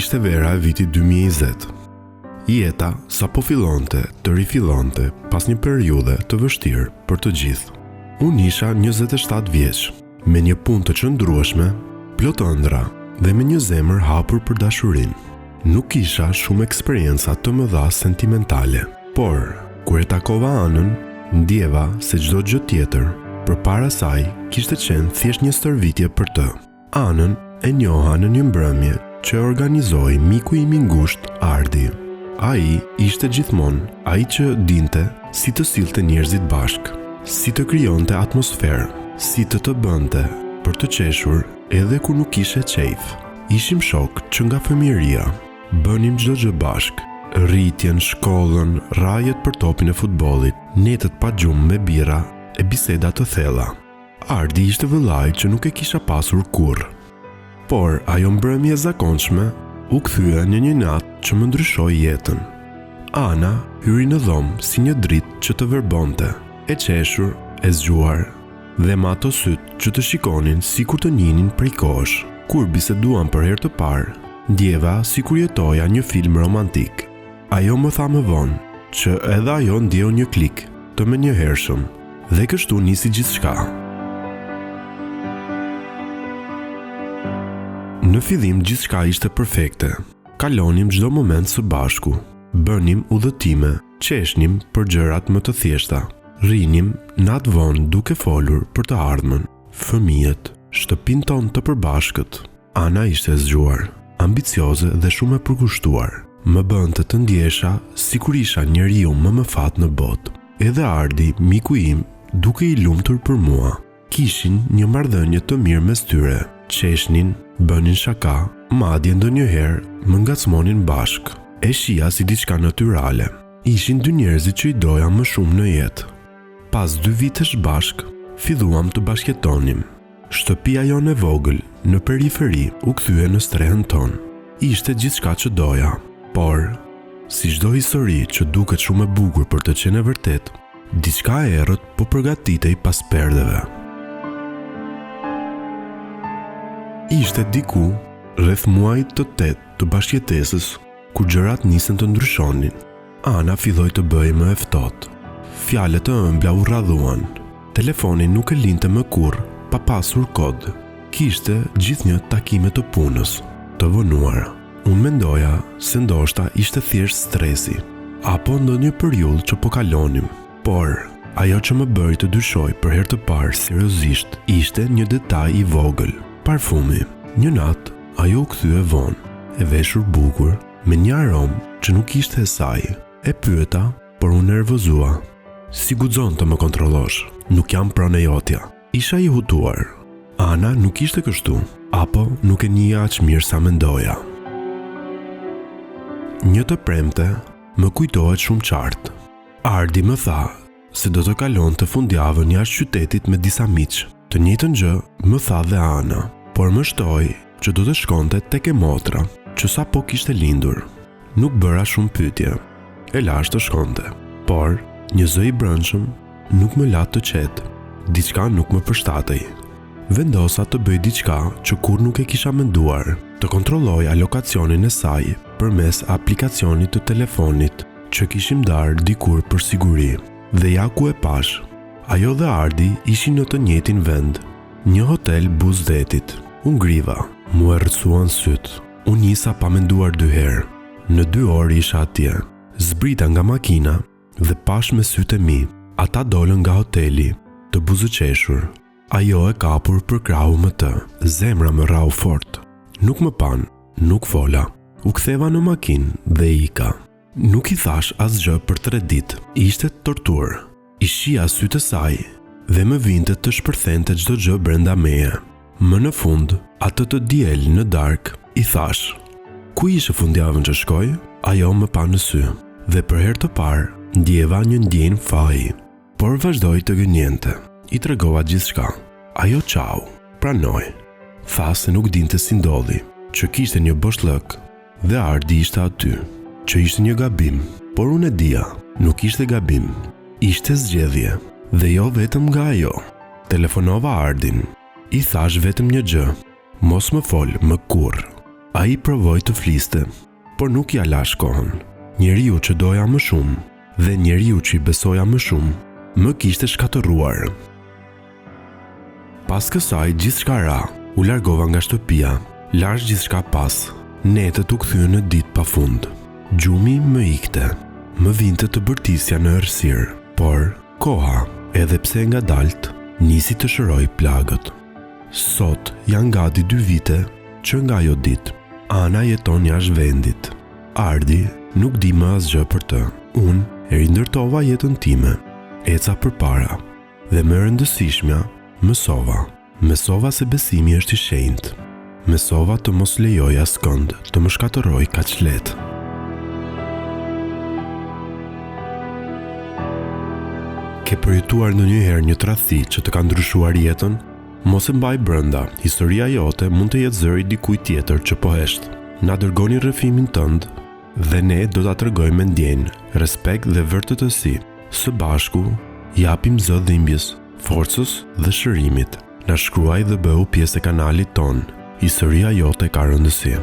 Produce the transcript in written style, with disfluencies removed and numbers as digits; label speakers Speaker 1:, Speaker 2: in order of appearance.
Speaker 1: Ishte vera e vitit 2020. Jeta sa po fillonte të rifillonte pas një periudhe të vështirë për të gjithë. Unë isha 27 vjeç, me një punë të qëndrueshme, plot ëndra dhe me një zemër hapur për dashurinë. Nuk kisha shumë eksperjenca të mëdha sentimentale, por kur e takova Anën, ndjeva se çdo gjë tjetër përpara saj kishte qenë thjesht një stërvitje për të. Anën e njoha në një mbrëmje që organizoi miku im i ngushtë Ardi. Ai ishte gjithmonë ai që dinte si të sillte njerëzit bashkë, si të krijonte atmosferë, si të bënte për të qeshur edhe kur nuk kishe qejf. Ishim shok që nga fëmijëria, bënim çdo gjë bashkë, rritjen, shkollën, rajet për topin e futbollit, netët pa gjumë me bira e biseda të thella. Ardi ishte vëllai që nuk e kisha pasur kurrë. Por ajo mbrëmje e zakonshme u kthye në një natë që më ndryshoi jetën. Ana hyri në dhomë si një dritë që të verbonte, e qeshur, e zgjuar, dhe me ato sytë që të shikonin sikur të njinin prej kohësh. Kur biseduam për herë të parë, ndjeva sikur jetoja një film romantik. Ajo më tha më vonë që edhe ajo ndjeu një klik të menjëhershëm, dhe kështu nisi gjithçka. Në fillim gjithçka ishte perfekte. Kalonim çdo moment së bashku, bënim udhëtime, qeshnim për gjërat më të thjeshta. Rinim natë vonë duke folur për të ardhmen, fëmijët, shtëpinë tonë të përbashkët. Ana ishte zgjuar, ambicioze dhe shumë e përkushtuar. Më bënte të ndjesha sikur isha njeriu më mëfat në botë. Edhe Ardi, miku im, duke i lumtur për mua. Kishin një marrëdhënie të mirë mes tyre. Qeshnin, bënin shaka, madje ndonjëherë më ngacmonin bashkë. E shija si diçka natyrale. Ishin dy njerëzit që i doja më shumë në jetë. Pas 2 vitesh bashkë, filluam të bashkëjetonim. Shtëpia jonë e vogël në periferi u kthye në strehën tonë. Ishte gjithçka që doja, por si çdo histori që duket shumë e bukur për të qenë e vërtet, diçka e errët po përgatitej pas perdeve. Ishte diku rreth muajit të 8 të bashkëjetesës, kur gjërat nisën të ndryshonin. Ana filloi të bëhej më e ftohtë. Fjalët e ëmbla u rradhuan. Telefoni nuk e linte më kurrë pa pasur kod. Kishte gjithnjë takime të punës, të vonuara. Unë mendoja se ndoshta ishte thjesht stresi, apo ndonjë periudhë që po kalonim. Por ajo që më bëri të dyshoj për herë të parë seriozisht ishte një detaj i vogël. Parfumi. Një natë, ajo u kthye vonë, e veshur bukur, me një aromë që nuk ishte e saj. E pyeta, por unë nervozua. Si guxon të më kontrollosh? Nuk jam pranë e jotja. Isha i hutuar. Ana nuk ishte kështu, apo nuk e njihja aq mirë sa mendoja. Një të premte, më kujtohet shumë qartë. Ardi më tha se do të kalonte fundjavën jashtë qytetit me disa miq. Të njëjtën gjë më tha dhe Ana, por më shtoi që do të shkonte tek e motra, që sa po kishte lindur. Nuk bëra shumë pyetje, e lash të shkonte, por një zë i brendshëm nuk më la të qetë, diçka nuk më përshtatej. Vendosa të bëj diçka që kur nuk e kisha menduar, të kontrolloj alokacionin e saj përmes aplikacionit të telefonit që kishim darë dikur për siguri. Dhe ja ku e pash. Ajo dhe Ardi ishin në të njëjtin vend, një hotel Buzdetit. Unë griva, mu e rrëcuan syt. Unë nisa pa menduar 2 herë. Në 2 orë isha atje. Zbrita nga makina dhe pash me sytë e mi. Ata dolën nga hoteli, të buzëqeshur. Ajo e kapur për krahu më të. Zemra më rau fort. Nuk më pan, nuk fola. U ktheva në makinë dhe ika. Nuk i thash asgjë për 3 ditë. Ishte torturë. I shija sytë e saj dhe më vinte të shpërthente çdo gjë brenda meje. Më në fund, atë të diel në darkë, i thash: "Ku ishe fundjavën që shkoj?" Ajo më pa në sy dhe për herë të parë ndjeva një ndjenjë faji, por vazhdoi të gënjente. I tregova gjithçka. Ajo çau, pranoi. Tha se nuk dinte si ndodhi, që kishte një boshllëk dhe Ardi ishte aty, që ishte një gabim, por unë e dija, nuk ishte gabim. Ishte zgjedhje, dhe jo vetëm nga ajo. Telefonova Ardin. I thash vetëm një gjë: mos më fol më kurrë. Ai provoi të fliste, por nuk ja la shkohën. Njeriu që doja më shumë dhe njeriu që i besoja më shumë, më kishte shkatëruar. Pas kësaj gjithçka ra, u largova nga shtëpia, larg gjithçka pas. Netët u kthyen në ditë pafund. Gjumi më ikte, më vinte të bërtisja në errësirë, por koha, edhe pse ngadalt, nisi të shëroj plagët. Sot janë gati 2 vite që nga ajo ditë Ana jeton jashtë vendit. Ardi nuk di më asgjë për të. Unë e rindërtova jetën time, eca përpara dhe më rëndësishmja mësova se besimi është i shenjtë. Mësova të mos lejoj askënd të më shkatërroj kaq lehtë. Ke përjetuar ndonjëherë një tradhti që të ka ndryshuar jetën? Mos e mbaj brenda, historia jote mund të jetë zëri dikujt tjetër që po hesht. Na dërgoni rrëfimin tënd dhe ne do ta tregojmë me ndjenjë, respekt dhe vërtetësi. Së bashku japim zë dhimbjes, forcës dhe shërimit. Na shkruaj dhe bëu pjesë e kanalit ton. Historia jote ka rëndësi.